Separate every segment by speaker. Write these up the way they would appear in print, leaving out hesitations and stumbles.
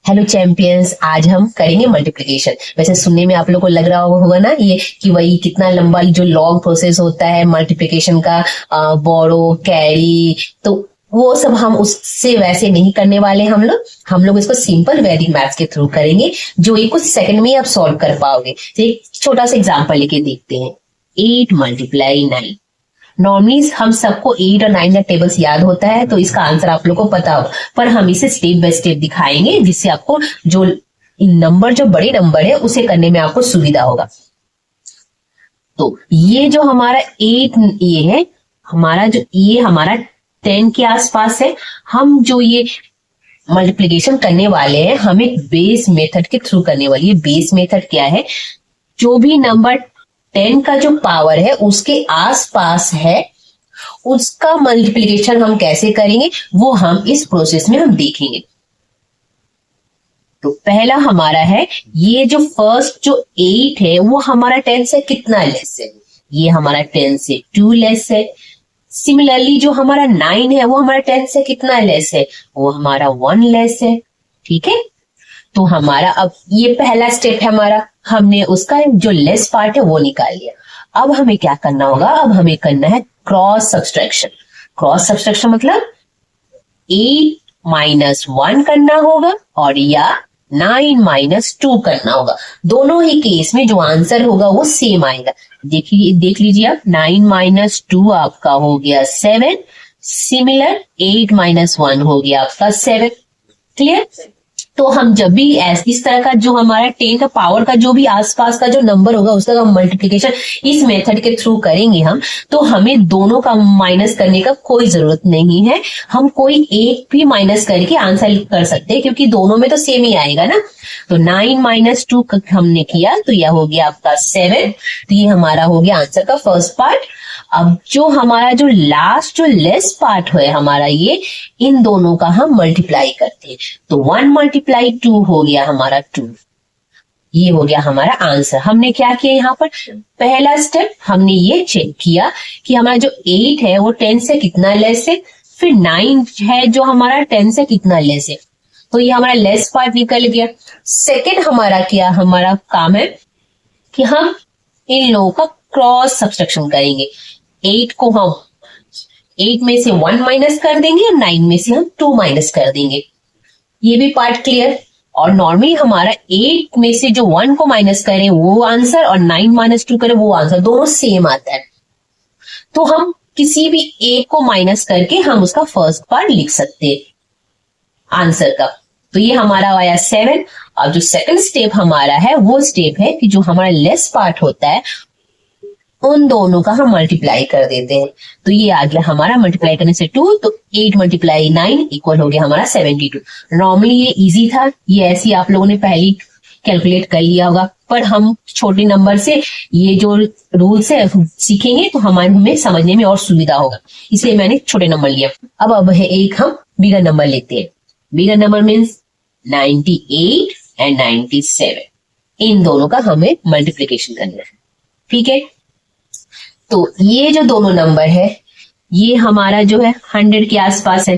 Speaker 1: Hello champions, आज हम करेंगे मल्टीप्लिकेशन। वैसे सुनने में आप लोग को लग रहा होगा ना ये कि वही कितना लंबा जो लॉन्ग प्रोसेस होता है मल्टीप्लिकेशन का, बोरो कैरी, तो वो सब हम उससे वैसे नहीं करने वाले। हम लोग इसको सिंपल वैदिक मैथ्स के थ्रू करेंगे, जो ये कुछ सेकंड में आप सॉल्व कर पाओगे। तो एक छोटा सा एग्जांपल लेके देखते हैं। 8 × 9। नॉर्मली हम सबको 8 और 9 का टेबल्स याद होता है, तो इसका आंसर आप लोग को पता हो, पर हम इसे स्टेप बाय स्टेप दिखाएंगे जिससे आपको जो बड़े नंबर है उसे करने में आपको सुविधा होगा। तो ये जो हमारा 8 ये है, ये हमारा 10 के आसपास है। हम जो ये मल्टीप्लिकेशन करने वाले हैं, हम एक बेस मेथड के थ्रू करने वाले। ये बेस मेथड क्या है? जो भी नंबर 10 का जो पावर है उसके आसपास है, उसका मल्टीप्लिकेशन हम कैसे करेंगे वो हम इस प्रोसेस में हम देखेंगे। तो पहला हमारा है, ये जो फर्स्ट जो 8 है वो हमारा 10 से कितना लेस है? ये हमारा 10 से 2 लेस है। सिमिलरली जो हमारा 9 है वो हमारा 10 से कितना लेस है? वो हमारा 1 लेस है। ठीक है, तो हमारा अब ये पहला स्टेप है हमारा, हमने उसका जो लेस पार्ट है वो निकाल लिया। अब हमें क्या करना होगा? अब हमें करना है क्रॉस सब्सट्रैक्शन। क्रॉस सब्सट्रैक्शन मतलब 8 - 1 करना होगा और या 9 - 2 करना होगा। दोनों ही केस में जो आंसर होगा वो सेम आएगा। देख लीजिए आप, 9 - 2 आपका हो गया 7। सिमिलर 8 - 1 हो गया आपका 7। क्लियर? तो हम जब भी इस तरह का जो हमारा 10 का पावर का जो भी आसपास का जो नंबर होगा उसका हम मल्टीप्लिकेशन इस मेथड के थ्रू करेंगे हम, तो हमें दोनों का माइनस करने का कोई जरूरत नहीं है। हम कोई एक भी माइनस करके आंसर कर सकते हैं, क्योंकि दोनों में तो सेम ही आएगा ना। तो 9 - 2 हमने किया तो यह हो गया आपका 7। तो ये हमारा हो गया आंसर का फर्स्ट पार्ट। अब जो हमारा जो लास्ट जो लेस पार्ट है हमारा, ये इन दोनों का हम मल्टीप्लाई करते हैं। तो 1 × 2 हो गया हमारा 2। ये हो गया हमारा आंसर। हमने क्या किया यहाँ पर? पहला स्टेप हमने ये चेक किया कि हमारा जो 8 है वो 10 से कितना लेस है, फिर 9 है जो हमारा 10 से कितना लेस है, तो ये हमारा लेस पार्ट निकल गया। सेकेंड हमारा क्या हमारा काम है कि हम इन लोगों का क्रॉस सब्सट्रैक्शन करेंगे। 8 को हम 8 में से 1 माइनस कर देंगे और 9 में से हम 2 माइनस कर देंगे। ये भी पार्ट क्लियर। और नॉर्मली हमारा 8 में से जो 1 को माइनस करें वो आंसर और 9 - 2 करें वो आंसर, दोनों सेम आता है। तो हम किसी भी एक को माइनस करके हम उसका फर्स्ट पार्ट लिख सकते हैं आंसर का। तो ये हमारा आया 7। अब जो सेकंड स्टेप हमारा है वो स्टेप है कि जो हमारा लेस पार्ट होता है उन दोनों का हम मल्टीप्लाई कर देते हैं। तो ये आ गया हमारा मल्टीप्लाई करने से 2, तो 8 × 9 इक्वल हो गया हमारा 72। नॉर्मली ये इजी था, ये ऐसी आप लोगों ने पहले कैलकुलेट कर लिया होगा, पर हम छोटे नंबर से ये जो रूल्स है सीखेंगे तो हमें समझने में और सुविधा होगा, इसलिए मैंने छोटे नंबर लिया। अब है एक हम बिगर नंबर लेते हैं। बिगर नंबर मीन्स 98 और 97, इन दोनों का हमें मल्टीप्लीकेशन करना है। ठीक है, तो ये जो दोनों नंबर है ये हमारा जो है 100 के आसपास है,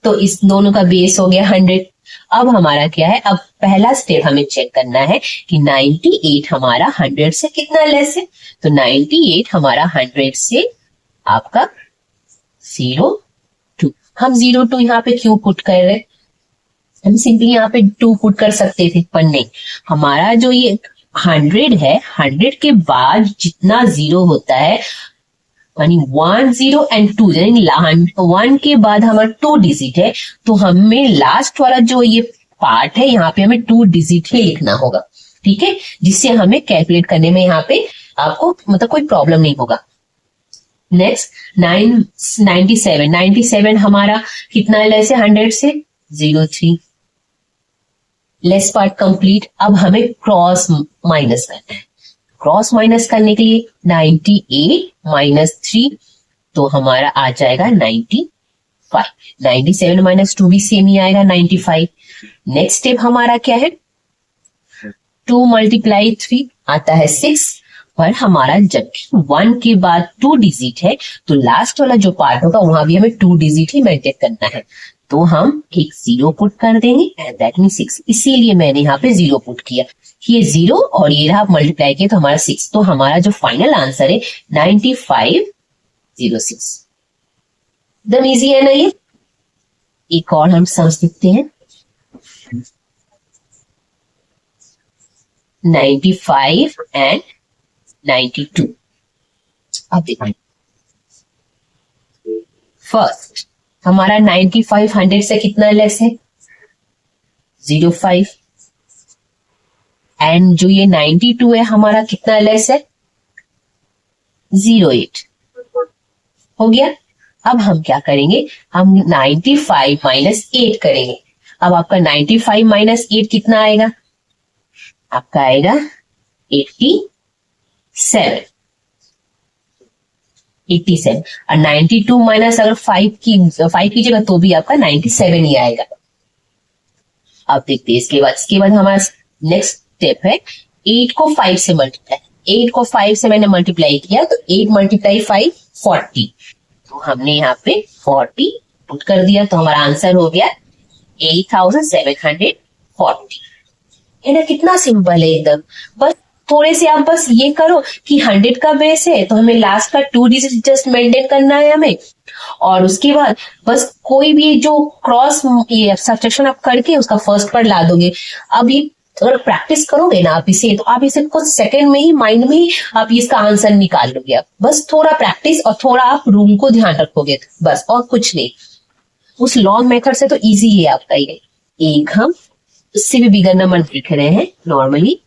Speaker 1: तो इस दोनों का बेस हो गया 100। अब हमारा क्या है? अब पहला स्टेप हमें चेक करना है कि 98 हमारा 100 से कितना लेस है। तो 98 हमारा 100 से आपका 02। हम 02 यहाँ पे क्यों पुट कर रहे? हम सिंपली यहाँ पे 2 पुट कर सकते थे, पर नहीं। हमारा जो ये 100 है, 100 के बाद जितना जीरो होता है, यानी 1 0 और 2, यानी 1 के बाद हमारा 2 डिजिट है, तो हमें लास्ट वाला जो ये पार्ट है यहाँ पे हमें 2 डिजिट ही लिखना होगा। ठीक है, जिससे हमें कैलकुलेट करने में यहाँ पे आपको मतलब कोई प्रॉब्लम नहीं होगा। नेक्स्ट 97 हमारा कितना लेस है 100 से? 03। Less part complete. अब हमें क्रॉस माइनस करना है। क्रॉस माइनस करने के लिए 98 - 3, तो हमारा आ जाएगा 95। 97 - 2 भी सेम ही आएगा 95। नेक्स्ट स्टेप हमारा क्या है? 2 × 3 आता है 6, पर हमारा जबकि 1 के बाद 2 डिजिट है, तो लास्ट वाला जो पार्ट होगा वहां भी हमें 2 डिजिट ही मेंटेन करना है। तो हम एक 0 पुट कर देंगे एंड दैट मीन 6, इसीलिए मैंने यहाँ पे 0 पुट किया। ये 0 और ये रहा मल्टीप्लाई किया तो हमारा 6, तो हमारा जो फाइनल आंसर है 9506। एकदम इजी है ना ये। एक और हम समझ सकते हैं, 95 एंड 92। अब देखिए फर्स्ट हमारा 95 100 से कितना लेस है, 05, एंड जो ये 92 है हमारा कितना लेस है, 08 हो गया। अब हम क्या करेंगे, हम 95 माइनस 8 करेंगे। अब आपका 95 माइनस 8 कितना आएगा, आपका आएगा 87। और 92 माइनस अगर 5 कीजिएगा तो भी आपका 97 ही आएगा। अब देखते हैं इसके बाद हमारा नेक्स्ट स्टेप है 8 को 5 से मल्टीप्लाई। 8 को 5 से मैंने मल्टीप्लाई किया तो 8 मल्टीप्लाई 5 40, तो हमने यहाँ पे 40 पुट कर दिया तो हमारा आंसर हो गया 8740। है ना, कितना सिंपल है एकदम। बस थोड़े से आप बस ये करो कि 100 का बेस है तो हमें लास्ट का 2 डिजिट जस्ट मेंटेन करना है हमें, और उसके बाद बस कोई भी जो क्रॉस ये सब्ट्रैक्शन आप करके उसका फर्स्ट पर ला दोगे। अभी अगर प्रैक्टिस करोगे ना आप इसे, तो आप इसे कुछ सेकंड में ही माइंड में ही आप इसका आंसर निकाल लोगे। आप बस थोड़ा प्रैक्टिस और थोड़ा आप रूल को ध्यान रखोगे, बस और कुछ नहीं। उस लॉन्ग मेथड से तो इजी है आपका ये। एक हम उससे भी बिगर नंबर लिख रहे हैं नॉर्मली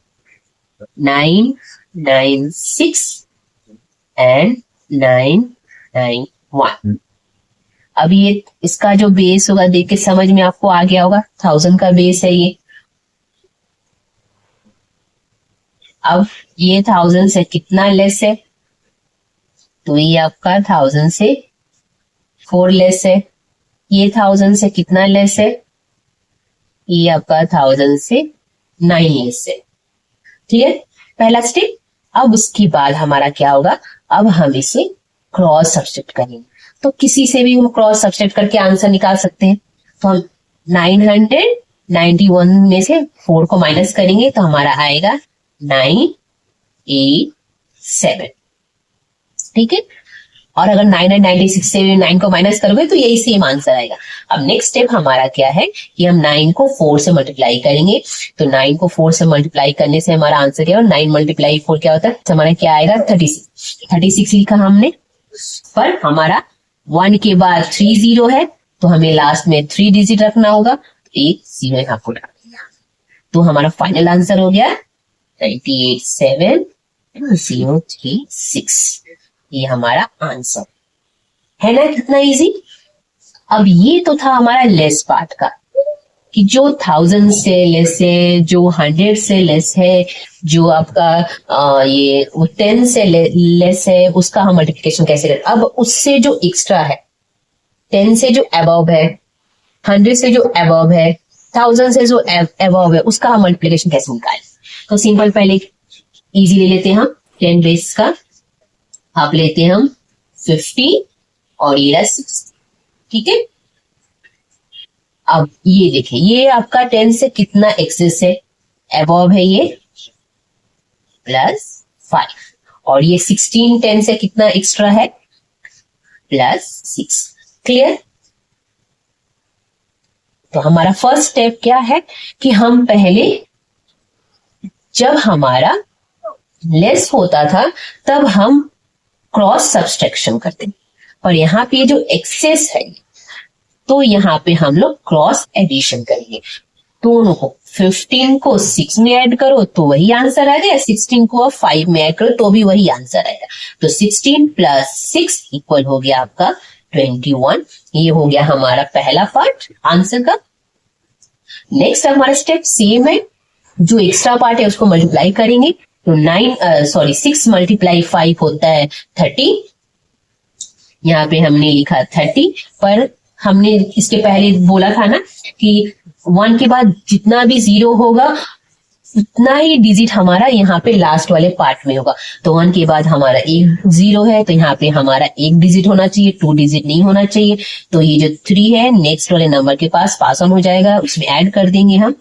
Speaker 1: 996 एंड 991। अब ये इसका जो बेस होगा देख के समझ में आपको आ गया होगा, 1000 का बेस है ये। अब ये 1000 से कितना लेस है, तो ये आपका 1000 से 4 लेस है। ये 1000 से कितना लेस है, ये आपका 1000 से 9 लेस है। ठीक है, पहला स्टेप। अब उसके बाद हमारा क्या होगा, अब हम इसे क्रॉस सब्स्टिट्यूट करेंगे। तो किसी से भी हम क्रॉस सब्स्टिट्यूट करके आंसर निकाल सकते हैं। तो हम 991 में से 4 को माइनस करेंगे तो हमारा आएगा 987। ठीक है, और अगर 996 से 9 को माइनस करोगे तो यही सेम आंसर आएगा। अब नेक्स्ट स्टेप हमारा क्या है कि हम 9 को 4 से मल्टीप्लाई करेंगे। तो 9 को 4 से मल्टीप्लाई करने से हमारा आंसर क्या है, 9 मल्टीप्लाई 4 क्या होता है, तो हमारा क्या आएगा 36 लिखा हमने। पर हमारा 1 के बाद 3 0 है तो हमें लास्ट में 3 डिजिट रखना होगा, तो एक 0 यहाँ को डाल दिया। तो हमारा फाइनल आंसर हो गया 98736। ये हमारा आंसर है ना, कितना इजी। अब ये तो था हमारा लेस पार्ट का, कि जो 1000 से लेस है, जो 100 से लेस है, जो आपका ये 10 से लेस है, उसका हम मल्टीप्लिकेशन कैसे करें। अब उससे जो एक्स्ट्रा है, 10 से जो अबव है, 100 से जो अबव है, 1000 से जो अबव है, उसका हम मल्टीप्लिकेशन कैसे निकालें। तो सिंपल पहले इजी ले लेते हैं हम 10 बेस का, आप लेते हैं हम 50 और ये 6। ठीक है, अब ये देखें, ये आपका 10 से कितना एक्सेस है, अबव है ये +5, और ये 16 10 से कितना एक्स्ट्रा है, +6। क्लियर। तो हमारा फर्स्ट स्टेप क्या है कि हम पहले जब हमारा लेस होता था तब हम क्रॉस सब्सट्रैक्शन करते हैं, और यहाँ पे जो एक्सेस है तो यहाँ पे हम लोग क्रॉस एडिशन करेंगे। दोनों को 15 को 6 में ऐड करो तो वही आंसर आएगा, 16 को 5 में ऐड करो तो भी वही आंसर आएगा। तो 16 + 6 इक्वल हो गया आपका 21। ये हो गया हमारा पहला पार्ट आंसर का। नेक्स्ट हमारा स्टेप सेम है, जो एक्स्ट्रा पार्ट है उसको मल्टीप्लाई करेंगे। तो 6 × 5 होता है 30। यहाँ पे हमने लिखा 30, पर हमने इसके पहले बोला था ना कि 1 के बाद जितना भी 0 होगा उतना ही डिजिट हमारा यहाँ पे लास्ट वाले पार्ट में होगा। तो 1 के बाद हमारा एक 0 है, तो यहाँ पे हमारा एक डिजिट होना चाहिए, 2 डिजिट नहीं होना चाहिए। तो ये जो 3 है नेक्स्ट वाले नंबर के पास ऑन हो जाएगा, उसमें ऐड कर देंगे हम।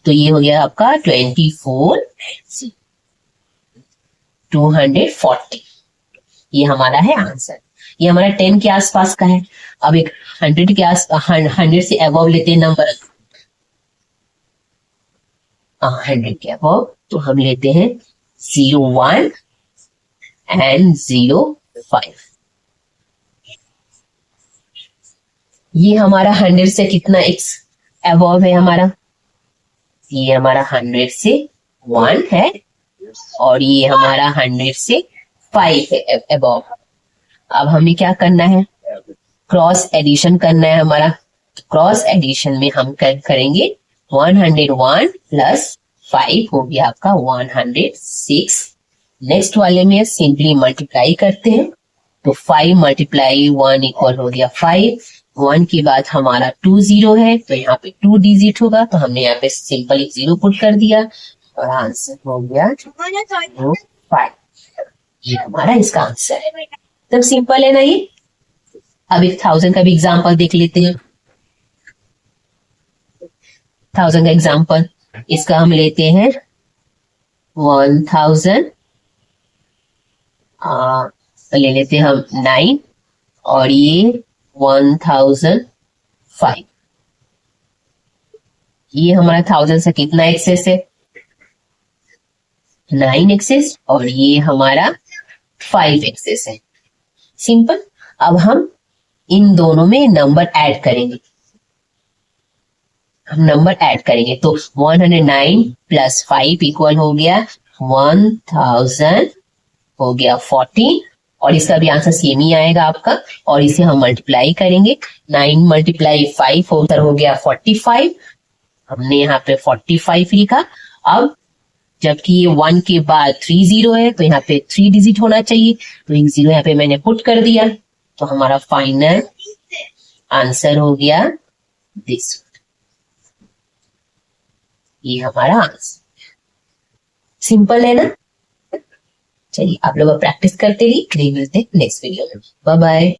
Speaker 1: तो ये हो गया आपका 24 240। ये हमारा है आंसर। ये हमारा 10 के आसपास का है। अब एक 100 के 100 से अबव लेते हैं नंबर, 100 के अबव, तो हम लेते हैं 01 एंड 05। ये हमारा 100 से कितना एक्स अबव है हमारा, ये हमारा 100 से 1 है और ये हमारा 100 से 5 है अबव। अब हमें क्या करना है, क्रॉस एडिशन करना है हमारा। क्रॉस एडिशन में हम करेंगे 101 प्लस 5 हो गया आपका 106। नेक्स्ट वाले में सिंपली मल्टीप्लाई करते हैं, तो 5 मल्टीप्लाई 1 इक्वल हो गया 5। 1 के बाद हमारा 2 0 है, तो यहाँ पे 2 डिजिट होगा, तो हमने यहाँ पे सिंपल एक 0 पुट कर दिया और आंसर हो गया 5। ये हमारा इसका आंसर है। एकदम सिंपल है ना ये। अब एक 1000 का भी एग्जाम्पल देख लेते हैं। 1000 का एग्जाम्पल, इसका हम लेते हैं 1000, ले लेते हैं हम 9 और ये 1005। ये हमारा 1000 से कितना एक्सेस है, 9 एक्सेस, और ये हमारा 5 एक्सेस है। सिंपल। अब हम इन दोनों में नंबर ऐड करेंगे, हम नंबर ऐड करेंगे, तो 109 प्लस 5 इक्वल हो गया 1000 हो गया 14, और इसका भी आंसर सेम ही आएगा आपका। और इसे हम मल्टीप्लाई करेंगे, 9 मल्टीप्लाई 5 हो गया 45। हमने यहाँ पे 45 लिखा। अब जबकि ये 1 के बाद 3 0 है, तो यहाँ पे 3 डिजिट होना चाहिए, तो एक 0 यहाँ पे मैंने पुट कर दिया, तो हमारा फाइनल आंसर हो गया दिस। ये हमारा आंसर। सिंपल है ना। चलिए आप लोग प्रैक्टिस करते रहिए, मिलते हैं नेक्स्ट वीडियो में। Bye bye.